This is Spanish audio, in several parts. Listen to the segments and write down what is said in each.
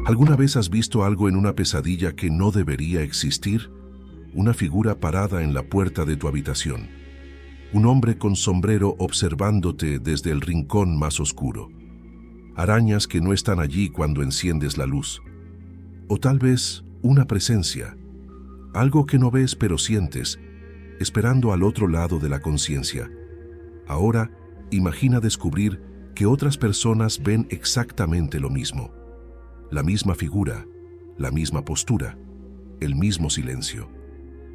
¿Alguna vez has visto algo en una pesadilla que no debería existir? Una figura parada en la puerta de tu habitación. Un hombre con sombrero observándote desde el rincón más oscuro. Arañas que no están allí cuando enciendes la luz. O tal vez una presencia. Algo que no ves pero sientes, esperando al otro lado de la conciencia. Ahora, imagina descubrir que otras personas ven exactamente lo mismo. La misma figura, la misma postura, el mismo silencio.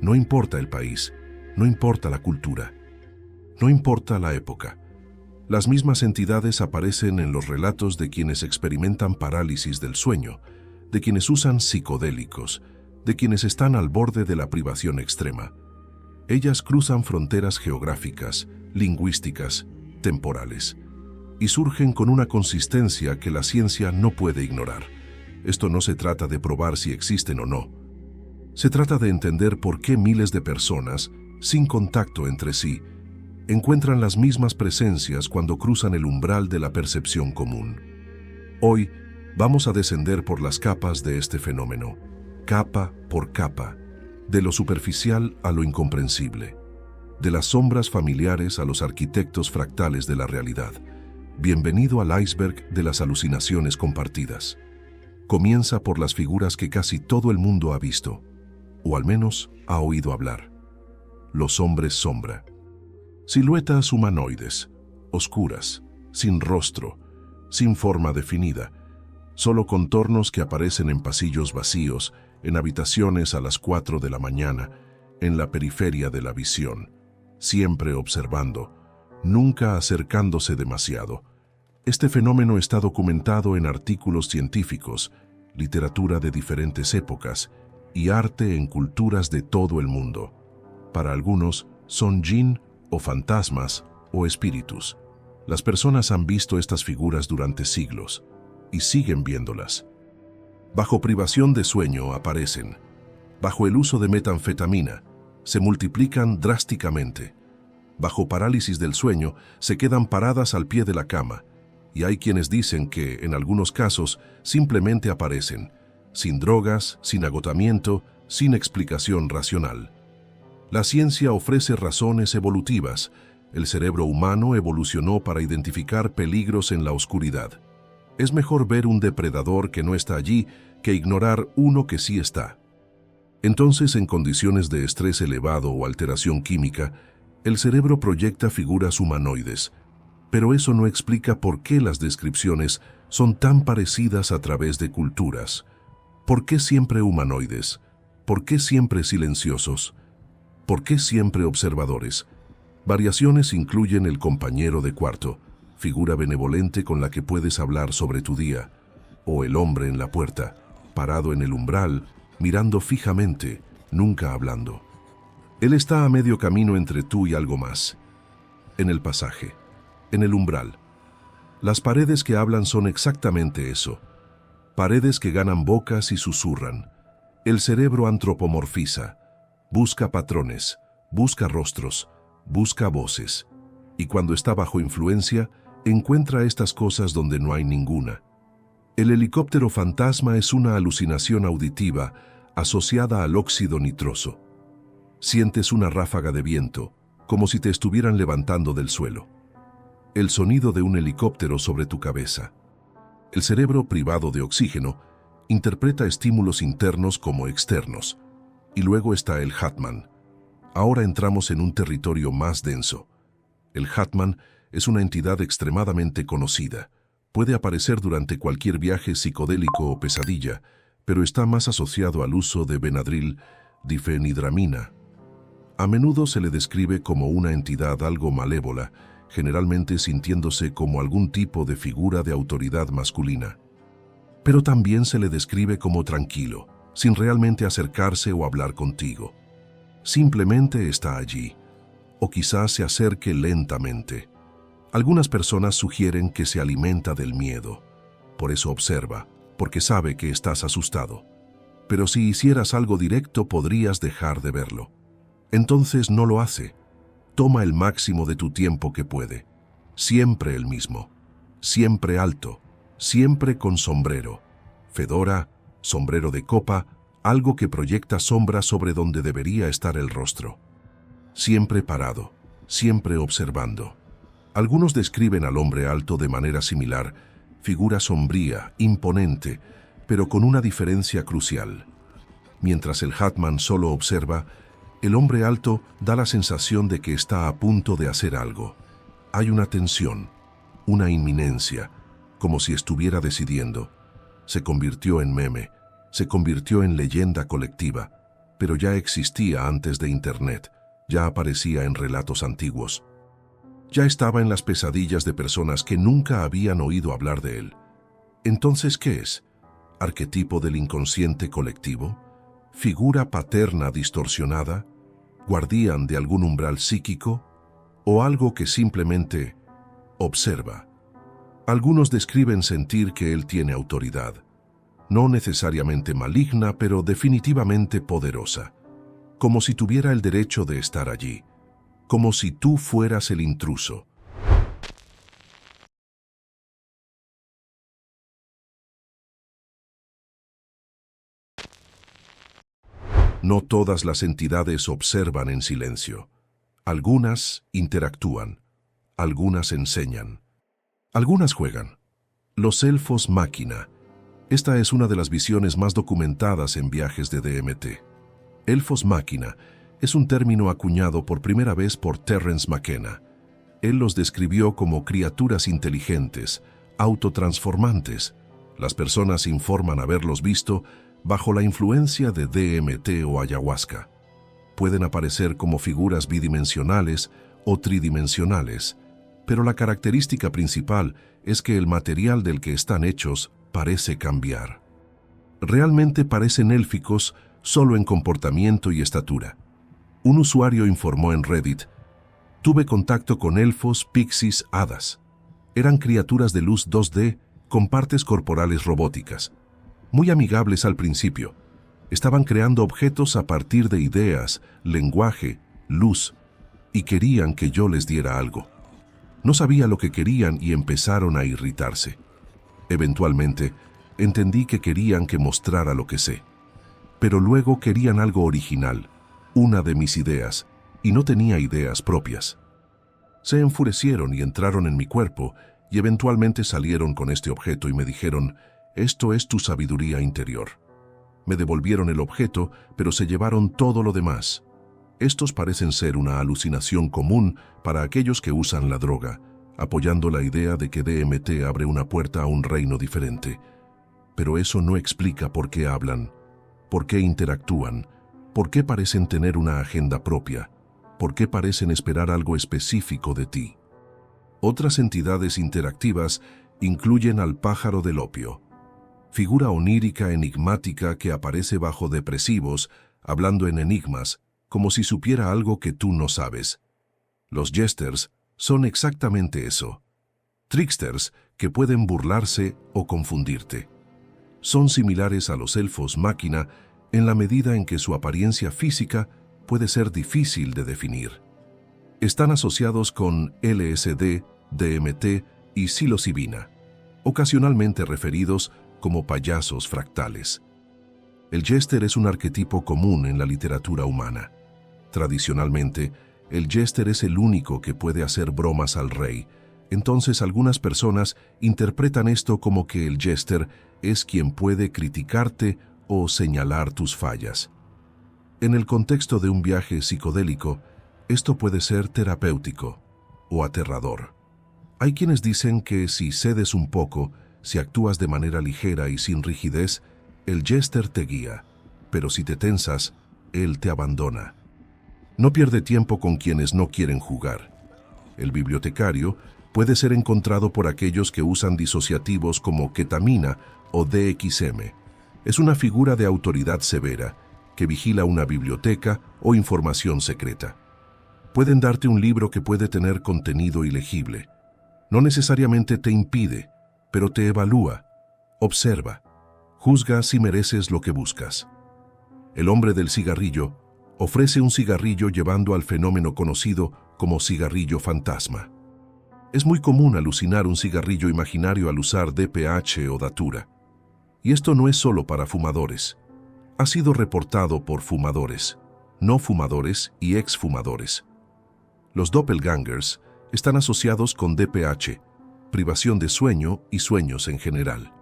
No importa el país, no importa la cultura, no importa la época. Las mismas entidades aparecen en los relatos de quienes experimentan parálisis del sueño, de quienes usan psicodélicos, de quienes están al borde de la privación extrema. Ellas cruzan fronteras geográficas, lingüísticas, temporales, y surgen con una consistencia que la ciencia no puede ignorar. Esto no se trata de probar si existen o no. Se trata de entender por qué miles de personas, sin contacto entre sí, encuentran las mismas presencias cuando cruzan el umbral de la percepción común. Hoy vamos a descender por las capas de este fenómeno, capa por capa, de lo superficial a lo incomprensible, de las sombras familiares a los arquitectos fractales de la realidad. Bienvenido al iceberg de las alucinaciones compartidas. Comienza por las figuras que casi todo el mundo ha visto, o al menos ha oído hablar. Los hombres sombra. Siluetas humanoides, oscuras, sin rostro, sin forma definida, solo contornos que aparecen en pasillos vacíos, en habitaciones a las 4 de la mañana, en la periferia de la visión, siempre observando, nunca acercándose demasiado. Este fenómeno está documentado en artículos científicos, literatura de diferentes épocas y arte en culturas de todo el mundo. Para algunos son jinn o fantasmas o espíritus. Las personas han visto estas figuras durante siglos y siguen viéndolas. Bajo privación de sueño aparecen. Bajo el uso de metanfetamina se multiplican drásticamente. Bajo parálisis del sueño se quedan paradas al pie de la cama. Y hay quienes dicen que, en algunos casos, simplemente aparecen, sin drogas, sin agotamiento, sin explicación racional. La ciencia ofrece razones evolutivas. El cerebro humano evolucionó para identificar peligros en la oscuridad. Es mejor ver un depredador que no está allí que ignorar uno que sí está. Entonces, en condiciones de estrés elevado o alteración química, el cerebro proyecta figuras humanoides. Pero eso no explica por qué las descripciones son tan parecidas a través de culturas. ¿Por qué siempre humanoides? ¿Por qué siempre silenciosos? ¿Por qué siempre observadores? Variaciones incluyen el compañero de cuarto, figura benevolente con la que puedes hablar sobre tu día, o el hombre en la puerta, parado en el umbral, mirando fijamente, nunca hablando. Él está a medio camino entre tú y algo más. En el pasaje. En el umbral. Las paredes que hablan son exactamente eso. Paredes que ganan bocas y susurran. El cerebro antropomorfiza. Busca patrones, busca rostros, busca voces. Y cuando está bajo influencia, encuentra estas cosas donde no hay ninguna. El helicóptero fantasma es una alucinación auditiva asociada al óxido nitroso. Sientes una ráfaga de viento, como si te estuvieran levantando del suelo. El sonido de un helicóptero sobre tu cabeza. El cerebro privado de oxígeno interpreta estímulos internos como externos. Y luego está el Hatman. Ahora entramos en un territorio más denso. El Hatman es una entidad extremadamente conocida. Puede aparecer durante cualquier viaje psicodélico o pesadilla, pero está más asociado al uso de Benadryl, difenhidramina. A menudo se le describe como una entidad algo malévola, generalmente sintiéndose como algún tipo de figura de autoridad masculina. Pero también se le describe como tranquilo, sin realmente acercarse o hablar contigo. Simplemente está allí, o quizás se acerque lentamente. Algunas personas sugieren que se alimenta del miedo. Por eso observa, porque sabe que estás asustado. Pero si hicieras algo directo podrías dejar de verlo. Entonces no lo hace. Toma el máximo de tu tiempo que puede. Siempre el mismo. Siempre alto. Siempre con sombrero. fedora, sombrero de copa, algo que proyecta sombra sobre donde debería estar el rostro. Siempre parado, siempre observando. Algunos describen al hombre alto de manera similar, figura sombría, imponente, pero con una diferencia crucial. Mientras el Hatman solo observa, el hombre alto da la sensación de que está a punto de hacer algo. Hay una tensión, una inminencia, como si estuviera decidiendo. Se convirtió en meme, se convirtió en leyenda colectiva, pero ya existía antes de Internet, ya aparecía en relatos antiguos. Ya estaba en las pesadillas de personas que nunca habían oído hablar de él. Entonces, ¿qué es? ¿Arquetipo del inconsciente colectivo? ¿Figura paterna distorsionada? ¿Guardián de algún umbral psíquico? ¿O algo que simplemente observa? Algunos describen sentir que él tiene autoridad, no necesariamente maligna, pero definitivamente poderosa, como si tuviera el derecho de estar allí, como si tú fueras el intruso. No todas las entidades observan en silencio. Algunas interactúan, algunas enseñan, algunas juegan. Los elfos máquina. Esta es una de las visiones más documentadas en viajes de DMT. Elfos máquina es un término acuñado por primera vez por Terence McKenna. Él los describió como criaturas inteligentes, autotransformantes. Las personas informan haberlos visto bajo la influencia de DMT o ayahuasca. Pueden aparecer como figuras bidimensionales o tridimensionales, pero la característica principal es que el material del que están hechos parece cambiar. Realmente parecen élficos solo en comportamiento y estatura. Un usuario informó en Reddit: tuve contacto con elfos, pixies, hadas. Eran criaturas de luz 2D con partes corporales robóticas. Muy amigables al principio. Estaban creando objetos a partir de ideas, lenguaje, luz, y querían que yo les diera algo. No sabía lo que querían y empezaron a irritarse. Eventualmente, entendí que querían que mostrara lo que sé. Pero luego querían algo original, una de mis ideas, y no tenía ideas propias. Se enfurecieron y entraron en mi cuerpo, y eventualmente salieron con este objeto y me dijeron: esto es tu sabiduría interior. Me devolvieron el objeto, pero se llevaron todo lo demás. Estos parecen ser una alucinación común para aquellos que usan la droga, apoyando la idea de que DMT abre una puerta a un reino diferente. Pero eso no explica por qué hablan, por qué interactúan, por qué parecen tener una agenda propia, por qué parecen esperar algo específico de ti. Otras entidades interactivas incluyen al pájaro del opio, figura onírica enigmática que aparece bajo depresivos, hablando en enigmas, como si supiera algo que tú no sabes. Los jesters son exactamente eso. Tricksters que pueden burlarse o confundirte. Son similares a los elfos máquina en la medida en que su apariencia física puede ser difícil de definir. Están asociados con LSD, DMT y psilocibina, ocasionalmente referidos como payasos fractales. El jester es un arquetipo común en la literatura humana. Tradicionalmente, el jester es el único que puede hacer bromas al rey, entonces algunas personas interpretan esto como que el jester es quien puede criticarte o señalar tus fallas. En el contexto de un viaje psicodélico, esto puede ser terapéutico o aterrador. Hay quienes dicen que si cedes un poco, si actúas de manera ligera y sin rigidez, el jester te guía, pero si te tensas, él te abandona. No pierde tiempo con quienes no quieren jugar. El bibliotecario puede ser encontrado por aquellos que usan disociativos como ketamina o DXM. Es una figura de autoridad severa que vigila una biblioteca o información secreta. Pueden darte un libro que puede tener contenido ilegible. No necesariamente te impide, pero te evalúa, observa, juzga si mereces lo que buscas. El hombre del cigarrillo ofrece un cigarrillo llevando al fenómeno conocido como cigarrillo fantasma. Es muy común alucinar un cigarrillo imaginario al usar DPH o datura. Y esto no es solo para fumadores. Ha sido reportado por fumadores, no fumadores y exfumadores. Los doppelgangers están asociados con DPH, privación de sueño y sueños en general.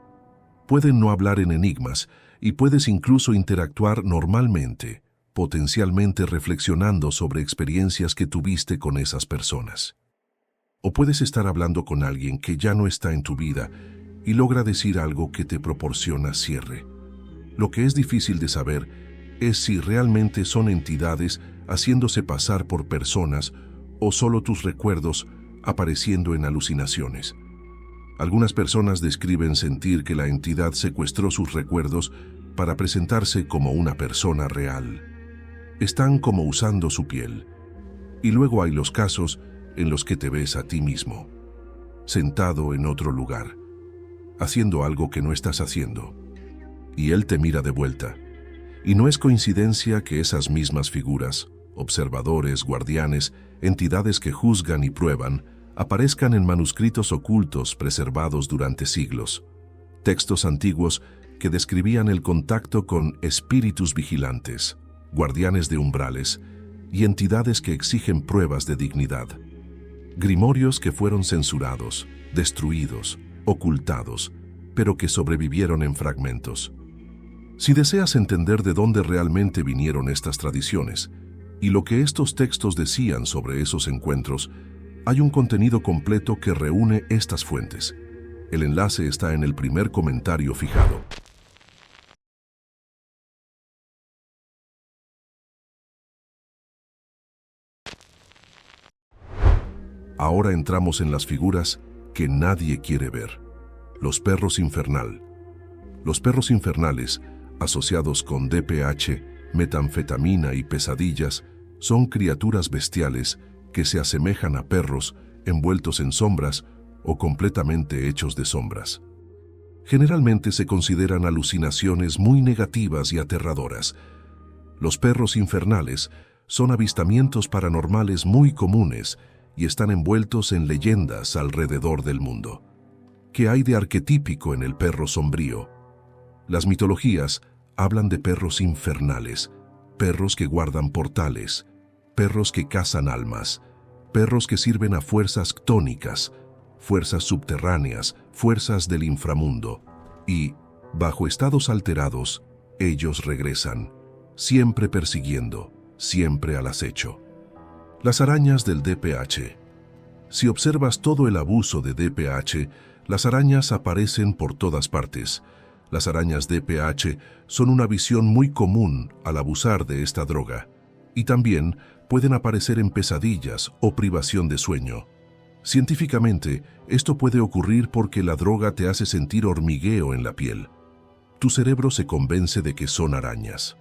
Pueden no hablar en enigmas y puedes incluso interactuar normalmente, potencialmente reflexionando sobre experiencias que tuviste con esas personas. O puedes estar hablando con alguien que ya no está en tu vida y logra decir algo que te proporciona cierre. Lo que es difícil de saber es si realmente son entidades haciéndose pasar por personas o solo tus recuerdos apareciendo en alucinaciones. Algunas personas describen sentir que la entidad secuestró sus recuerdos para presentarse como una persona real. Están como usando su piel. Y luego hay los casos en los que te ves a ti mismo, sentado en otro lugar, haciendo algo que no estás haciendo. Y él te mira de vuelta. Y no es coincidencia que esas mismas figuras, observadores, guardianes, entidades que juzgan y prueban, aparezcan en manuscritos ocultos preservados durante siglos, textos antiguos que describían el contacto con espíritus vigilantes, guardianes de umbrales y entidades que exigen pruebas de dignidad. Grimorios que fueron censurados, destruidos, ocultados, pero que sobrevivieron en fragmentos. Si deseas entender de dónde realmente vinieron estas tradiciones y lo que estos textos decían sobre esos encuentros, hay un contenido completo que reúne estas fuentes. El enlace está en el primer comentario fijado. Ahora entramos en las figuras que nadie quiere ver. Los perros infernal. Los perros infernales, asociados con DPH, metanfetamina y pesadillas, son criaturas bestiales que se asemejan a perros envueltos en sombras o completamente hechos de sombras. Generalmente se consideran alucinaciones muy negativas y aterradoras. Los perros infernales son avistamientos paranormales muy comunes y están envueltos en leyendas alrededor del mundo. ¿Qué hay de arquetípico en el perro sombrío? Las mitologías hablan de perros infernales, perros que guardan portales, perros que cazan almas, perros que sirven a fuerzas ctónicas, fuerzas subterráneas, fuerzas del inframundo. Y, bajo estados alterados, ellos regresan, siempre persiguiendo, siempre al acecho. Las arañas del DPH. Si observas todo el abuso de DPH, las arañas aparecen por todas partes. Las arañas DPH son una visión muy común al abusar de esta droga, y también pueden aparecer en pesadillas o privación de sueño. Científicamente, esto puede ocurrir porque la droga te hace sentir hormigueo en la piel. Tu cerebro se convence de que son arañas.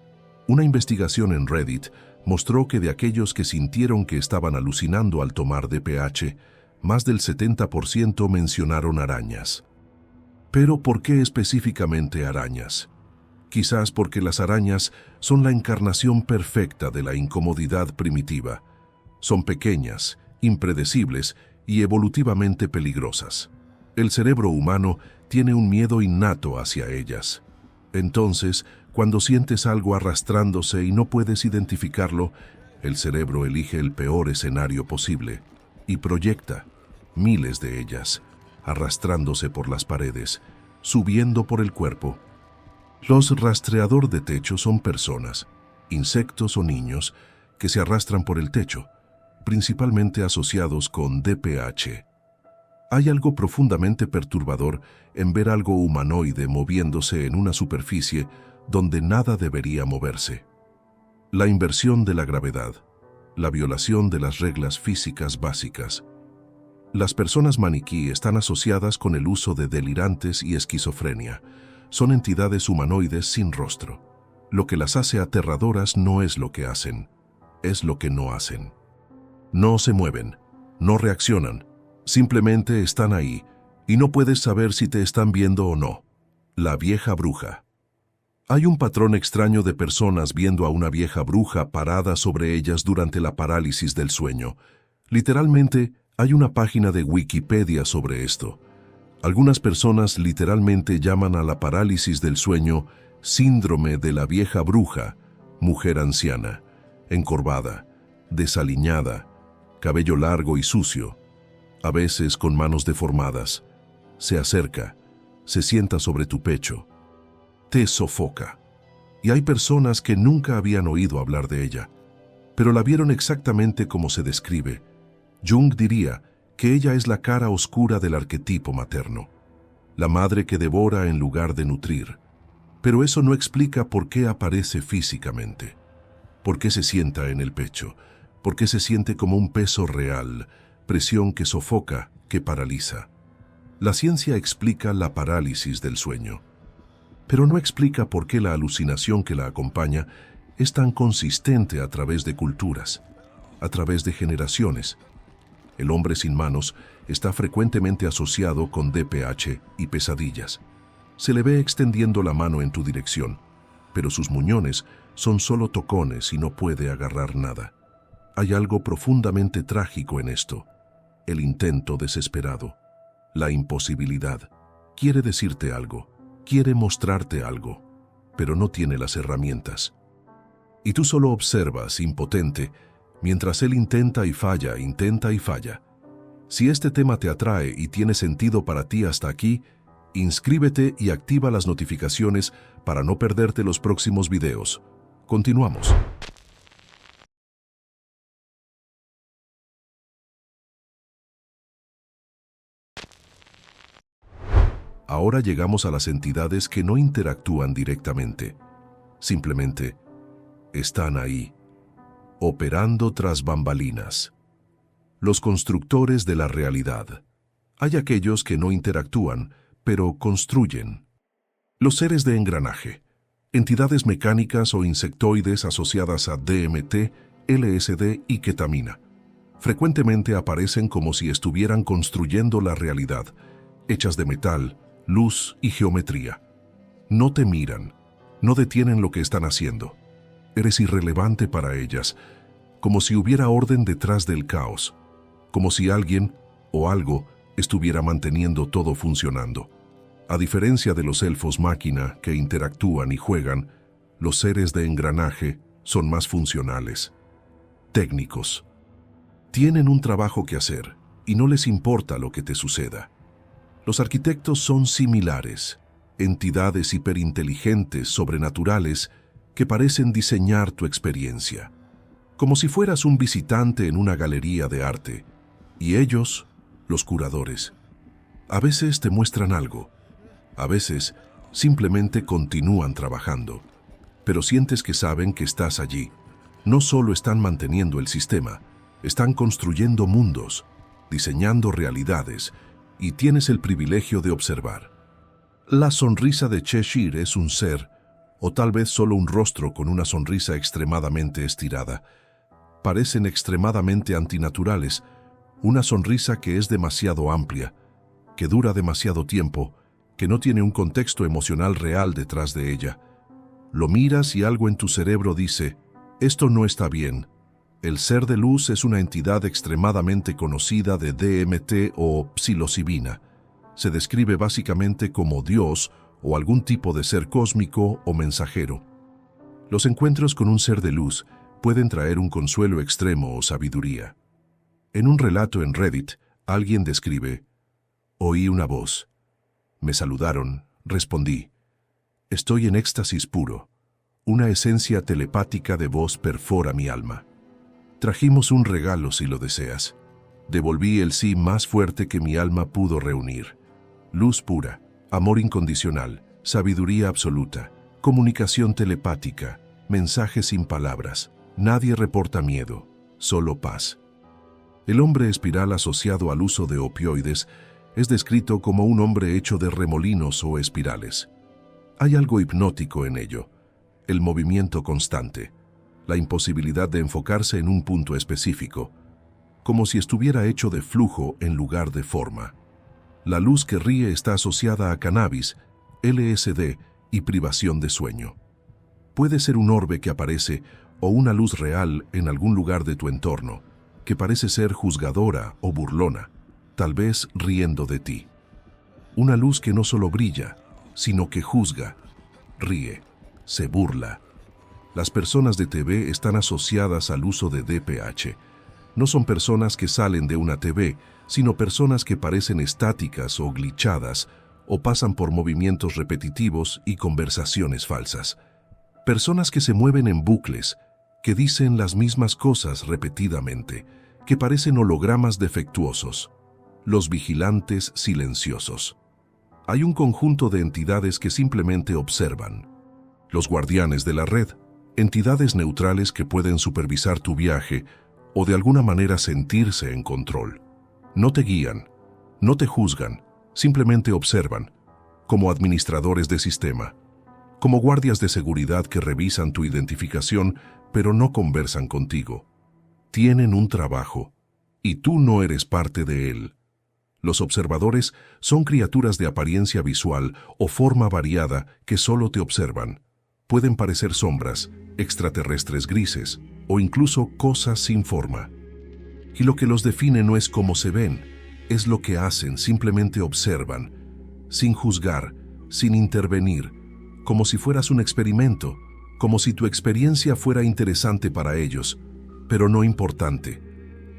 Una investigación en Reddit mostró que de aquellos que sintieron que estaban alucinando al tomar DPH, más del 70% mencionaron arañas. Pero ¿por qué específicamente arañas? Quizás porque las arañas son la encarnación perfecta de la incomodidad primitiva. Son pequeñas, impredecibles y evolutivamente peligrosas. El cerebro humano tiene un miedo innato hacia ellas. Entonces, cuando sientes algo arrastrándose y no puedes identificarlo, el cerebro elige el peor escenario posible y proyecta miles de ellas, arrastrándose por las paredes, subiendo por el cuerpo. Los rastreador de techo son personas, insectos o niños que se arrastran por el techo, principalmente asociados con DPH. Hay algo profundamente perturbador en ver algo humanoide moviéndose en una superficie donde nada debería moverse. La inversión de la gravedad, la violación de las reglas físicas básicas. Las personas maniquí están asociadas con el uso de delirantes y esquizofrenia. Son entidades humanoides sin rostro. Lo que las hace aterradoras no es lo que hacen, es lo que no hacen. No se mueven, no reaccionan, simplemente están ahí y no puedes saber si te están viendo o no. La vieja bruja. Hay un patrón extraño de personas viendo a una vieja bruja parada sobre ellas durante la parálisis del sueño. Literalmente, hay una página de Wikipedia sobre esto. Algunas personas literalmente llaman a la parálisis del sueño síndrome de la vieja bruja, mujer anciana, encorvada, desaliñada, cabello largo y sucio, a veces con manos deformadas. Se acerca, se sienta sobre tu pecho, te sofoca. Y hay personas que nunca habían oído hablar de ella, pero la vieron exactamente como se describe. Jung diría que ella es la cara oscura del arquetipo materno, la madre que devora en lugar de nutrir. Pero eso no explica por qué aparece físicamente, por qué se sienta en el pecho, por qué se siente como un peso real, presión que sofoca, que paraliza. La ciencia explica la parálisis del sueño, pero no explica por qué la alucinación que la acompaña es tan consistente a través de culturas, a través de generaciones. El hombre sin manos está frecuentemente asociado con DPH y pesadillas. Se le ve extendiendo la mano en tu dirección, pero sus muñones son solo tocones y no puede agarrar nada. Hay algo profundamente trágico en esto, el intento desesperado, la imposibilidad. Quiere decirte algo, quiere mostrarte algo, pero no tiene las herramientas. Y tú solo observas, impotente, mientras él intenta y falla, intenta y falla. Si este tema te atrae y tiene sentido para ti hasta aquí, inscríbete y activa las notificaciones para no perderte los próximos videos. Continuamos. Ahora llegamos a las entidades que no interactúan directamente. Simplemente están ahí, operando tras bambalinas. Los constructores de la realidad. Hay aquellos que no interactúan, pero construyen. Los seres de engranaje, entidades mecánicas o insectoides asociadas a DMT, LSD y ketamina. Frecuentemente aparecen como si estuvieran construyendo la realidad, hechas de metal, luz y geometría. No te miran, no detienen lo que están haciendo. Eres irrelevante para ellas, como si hubiera orden detrás del caos, como si alguien o algo estuviera manteniendo todo funcionando. A diferencia de los elfos máquina que interactúan y juegan, los seres de engranaje son más funcionales, técnicos. Tienen un trabajo que hacer y no les importa lo que te suceda. Los arquitectos son similares, entidades hiperinteligentes, sobrenaturales, que parecen diseñar tu experiencia, como si fueras un visitante en una galería de arte, y ellos, los curadores. A veces te muestran algo, a veces simplemente continúan trabajando, pero sientes que saben que estás allí. No solo están manteniendo el sistema, están construyendo mundos, diseñando realidades, y tienes el privilegio de observar. La sonrisa de Cheshire es un ser, o tal vez solo un rostro con una sonrisa extremadamente estirada. Parecen extremadamente antinaturales, una sonrisa que es demasiado amplia, que dura demasiado tiempo, que no tiene un contexto emocional real detrás de ella. Lo miras y algo en tu cerebro dice, esto no está bien. El ser de luz es una entidad extremadamente conocida de DMT o psilocibina. Se describe básicamente como Dios o algún tipo de ser cósmico o mensajero. Los encuentros con un ser de luz pueden traer un consuelo extremo o sabiduría. En un relato en Reddit, alguien describe, oí una voz. Me saludaron, respondí. Estoy en éxtasis puro. Una esencia telepática de voz perfora mi alma. Trajimos un regalo si lo deseas. Devolví el sí más fuerte que mi alma pudo reunir. Luz pura, amor incondicional, sabiduría absoluta, comunicación telepática, mensaje sin palabras. Nadie reporta miedo, solo paz. El hombre espiral asociado al uso de opioides es descrito como un hombre hecho de remolinos o espirales. Hay algo hipnótico en ello, el movimiento constante, la imposibilidad de enfocarse en un punto específico, como si estuviera hecho de flujo en lugar de forma. La luz que ríe está asociada a cannabis, LSD y privación de sueño. Puede ser un orbe que aparece o una luz real en algún lugar de tu entorno, que parece ser juzgadora o burlona, tal vez riendo de ti. Una luz que no solo brilla, sino que juzga, ríe, se burla. Las personas de TV están asociadas al uso de DPH. No son personas que salen de una TV, sino personas que parecen estáticas o glitchadas o pasan por movimientos repetitivos y conversaciones falsas. Personas que se mueven en bucles, que dicen las mismas cosas repetidamente, que parecen hologramas defectuosos. Los vigilantes silenciosos. Hay un conjunto de entidades que simplemente observan. Los guardianes de la red, entidades neutrales que pueden supervisar tu viaje o de alguna manera sentirse en control. No te guían, no te juzgan, simplemente observan, como administradores de sistema, como guardias de seguridad que revisan tu identificación pero no conversan contigo. Tienen un trabajo, y tú no eres parte de él. Los observadores son criaturas de apariencia visual o forma variada que solo te observan. Pueden parecer sombras, extraterrestres grises o incluso cosas sin forma. Y lo que los define no es cómo se ven, es lo que hacen, simplemente observan, sin juzgar, sin intervenir, como si fueras un experimento, como si tu experiencia fuera interesante para ellos, pero no importante.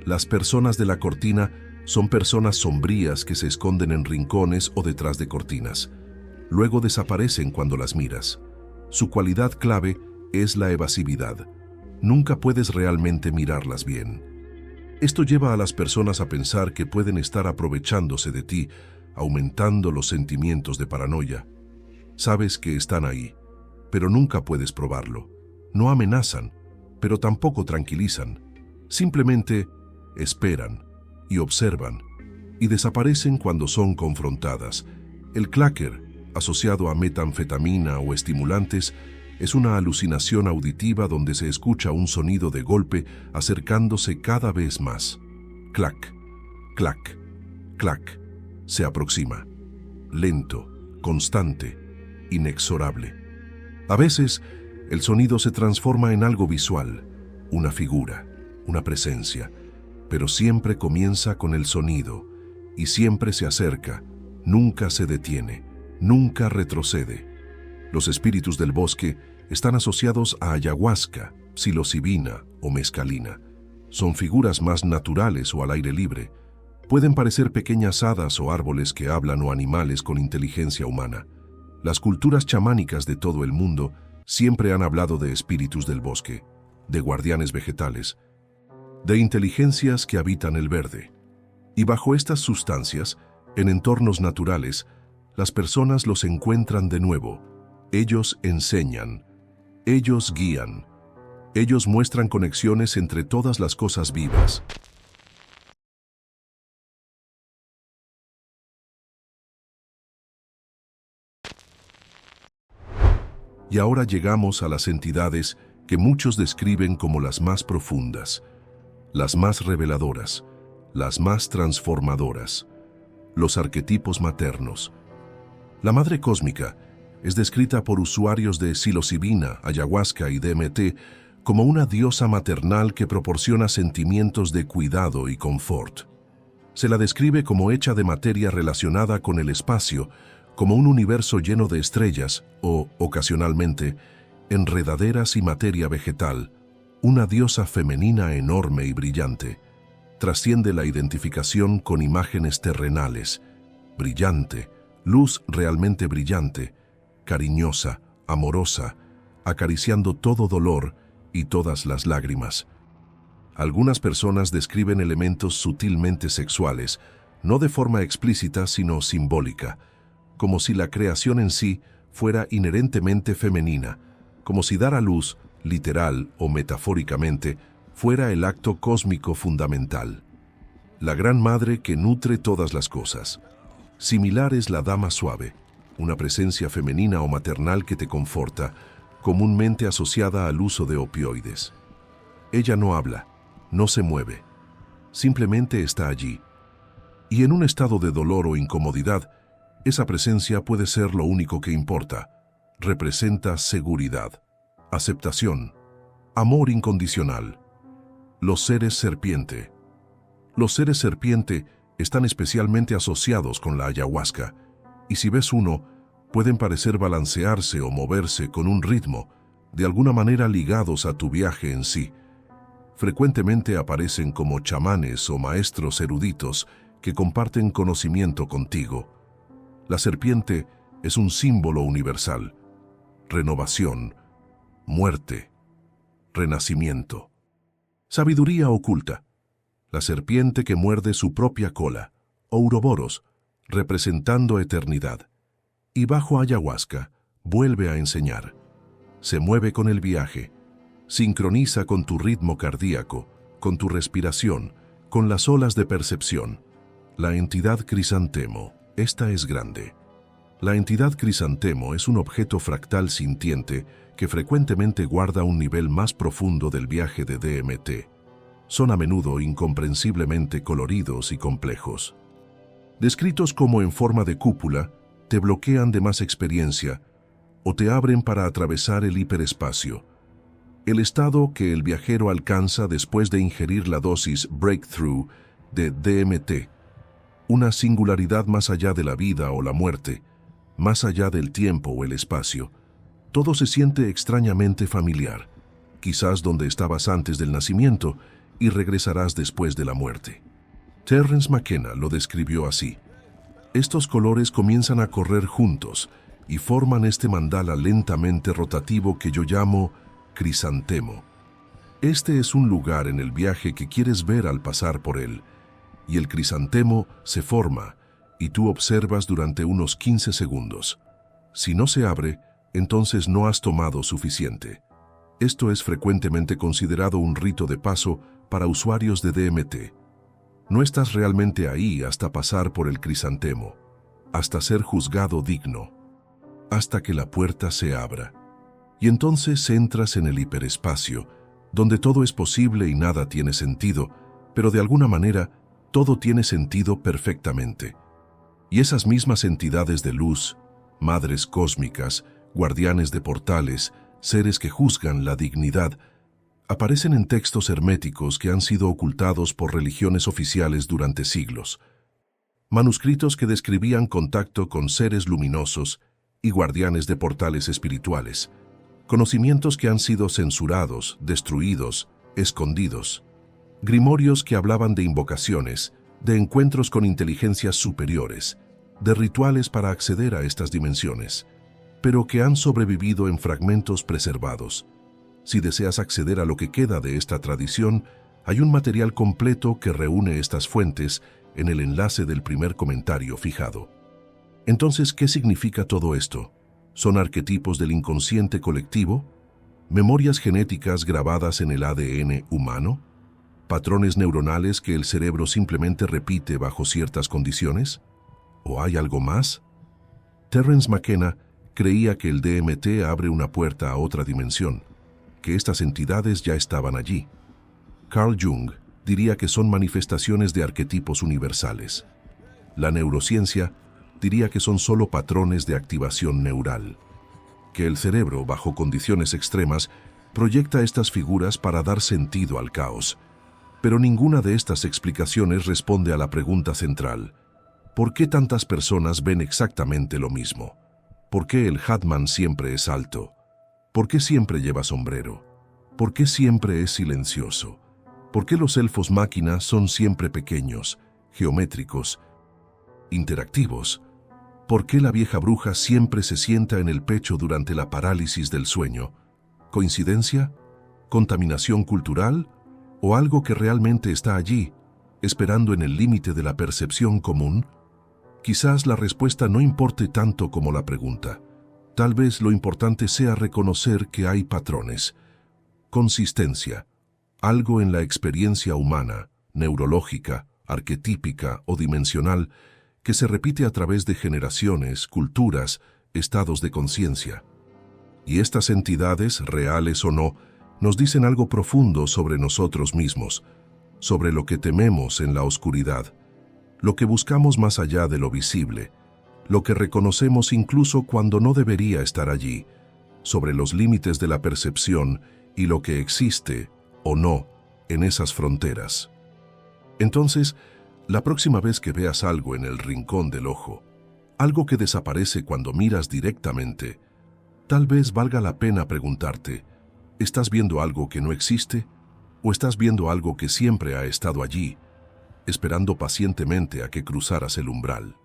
Las personas de la cortina son personas sombrías que se esconden en rincones o detrás de cortinas. Luego desaparecen cuando las miras. Su cualidad clave es la evasividad. Nunca puedes realmente mirarlas bien. Esto lleva a las personas a pensar que pueden estar aprovechándose de ti, aumentando los sentimientos de paranoia. Sabes que están ahí, pero nunca puedes probarlo. No amenazan, pero tampoco tranquilizan. Simplemente esperan y observan, y desaparecen cuando son confrontadas. El clacker, asociado a metanfetamina o estimulantes, es una alucinación auditiva donde se escucha un sonido de golpe acercándose cada vez más. Clac, clac, clac. Se aproxima. Lento, constante, inexorable. A veces, el sonido se transforma en algo visual, una figura, una presencia, pero siempre comienza con el sonido y siempre se acerca, nunca se detiene, nunca retrocede. Los espíritus del bosque están asociados a ayahuasca, psilocibina o mescalina. Son figuras más naturales o al aire libre. Pueden parecer pequeñas hadas o árboles que hablan o animales con inteligencia humana. Las culturas chamánicas de todo el mundo siempre han hablado de espíritus del bosque, de guardianes vegetales, de inteligencias que habitan el verde. Y bajo estas sustancias, en entornos naturales, las personas los encuentran de nuevo. Ellos enseñan, ellos guían, ellos muestran conexiones entre todas las cosas vivas. Y ahora llegamos a las entidades que muchos describen como las más profundas, las más reveladoras, las más transformadoras, los arquetipos maternos. La Madre Cósmica es descrita por usuarios de psilocibina, ayahuasca y DMT como una diosa maternal que proporciona sentimientos de cuidado y confort. Se la describe como hecha de materia relacionada con el espacio, como un universo lleno de estrellas o, ocasionalmente, enredaderas y materia vegetal, una diosa femenina enorme y brillante. Trasciende la identificación con imágenes terrenales, brillante, luz realmente brillante, cariñosa, amorosa, acariciando todo dolor y todas las lágrimas. Algunas personas describen elementos sutilmente sexuales, no de forma explícita sino simbólica, como si la creación en sí fuera inherentemente femenina, como si dar a luz, literal o metafóricamente, fuera el acto cósmico fundamental. La Gran Madre que nutre todas las cosas. Similar es la Dama Suave, una presencia femenina o maternal que te conforta, comúnmente asociada al uso de opioides. Ella no habla, no se mueve, simplemente está allí. Y en un estado de dolor o incomodidad, esa presencia puede ser lo único que importa. Representa seguridad, aceptación, amor incondicional. Los seres serpiente. Los seres serpiente están especialmente asociados con la ayahuasca Y si ves uno, pueden parecer balancearse o moverse con un ritmo, de alguna manera ligados a tu viaje en sí. Frecuentemente aparecen como chamanes o maestros eruditos que comparten conocimiento contigo. La serpiente es un símbolo universal. Renovación, muerte, renacimiento. Sabiduría oculta. La serpiente que muerde su propia cola. Ouroboros, representando eternidad. Y bajo ayahuasca, vuelve a enseñar. Se mueve con el viaje. Sincroniza con tu ritmo cardíaco, con tu respiración, con las olas de percepción. La entidad crisantemo, esta es grande. La entidad crisantemo es un objeto fractal sintiente que frecuentemente guarda un nivel más profundo del viaje de DMT. Son a menudo incomprensiblemente coloridos y complejos. Descritos como en forma de cúpula, te bloquean de más experiencia o te abren para atravesar el hiperespacio. El estado que el viajero alcanza después de ingerir la dosis breakthrough de DMT, una singularidad más allá de la vida o la muerte, más allá del tiempo o el espacio. Todo se siente extrañamente familiar, quizás donde estabas antes del nacimiento y regresarás después de la muerte. Terence McKenna lo describió así. Estos colores comienzan a correr juntos y forman este mandala lentamente rotativo que yo llamo crisantemo. Este es un lugar en el viaje que quieres ver al pasar por él, y el crisantemo se forma y tú observas durante unos 15 segundos. Si no se abre, entonces no has tomado suficiente. Esto es frecuentemente considerado un rito de paso para usuarios de DMT. No estás realmente ahí hasta pasar por el crisantemo, hasta ser juzgado digno, hasta que la puerta se abra. Y entonces entras en el hiperespacio, donde todo es posible y nada tiene sentido, pero de alguna manera todo tiene sentido perfectamente. Y esas mismas entidades de luz, madres cósmicas, guardianes de portales, seres que juzgan la dignidad, aparecen en textos herméticos que han sido ocultados por religiones oficiales durante siglos. Manuscritos que describían contacto con seres luminosos y guardianes de portales espirituales. Conocimientos que han sido censurados, destruidos, escondidos. Grimorios que hablaban de invocaciones, de encuentros con inteligencias superiores, de rituales para acceder a estas dimensiones, pero que han sobrevivido en fragmentos preservados. Si deseas acceder a lo que queda de esta tradición, hay un material completo que reúne estas fuentes en el enlace del primer comentario fijado. Entonces, ¿qué significa todo esto? ¿Son arquetipos del inconsciente colectivo? ¿Memorias genéticas grabadas en el ADN humano? ¿Patrones neuronales que el cerebro simplemente repite bajo ciertas condiciones? ¿O hay algo más? Terence McKenna creía que el DMT abre una puerta a otra dimensión, que estas entidades ya estaban allí. Carl Jung diría que son manifestaciones de arquetipos universales. La neurociencia diría que son solo patrones de activación neural, que el cerebro, bajo condiciones extremas, proyecta estas figuras para dar sentido al caos. Pero ninguna de estas explicaciones responde a la pregunta central: ¿por qué tantas personas ven exactamente lo mismo? ¿Por qué el Hatman siempre es alto? ¿Por qué siempre lleva sombrero? ¿Por qué siempre es silencioso? ¿Por qué los elfos máquina son siempre pequeños, geométricos, interactivos? ¿Por qué la vieja bruja siempre se sienta en el pecho durante la parálisis del sueño? ¿Coincidencia? ¿Contaminación cultural? ¿O algo que realmente está allí, esperando en el límite de la percepción común? Quizás la respuesta no importe tanto como la pregunta. Tal vez lo importante sea reconocer que hay patrones. Consistencia. Algo en la experiencia humana, neurológica, arquetípica o dimensional, que se repite a través de generaciones, culturas, estados de conciencia. Y estas entidades, reales o no, nos dicen algo profundo sobre nosotros mismos, sobre lo que tememos en la oscuridad, lo que buscamos más allá de lo visible, lo que reconocemos incluso cuando no debería estar allí, sobre los límites de la percepción y lo que existe o no en esas fronteras. Entonces, la próxima vez que veas algo en el rincón del ojo, algo que desaparece cuando miras directamente, tal vez valga la pena preguntarte, ¿estás viendo algo que no existe? ¿O estás viendo algo que siempre ha estado allí, esperando pacientemente a que cruzaras el umbral?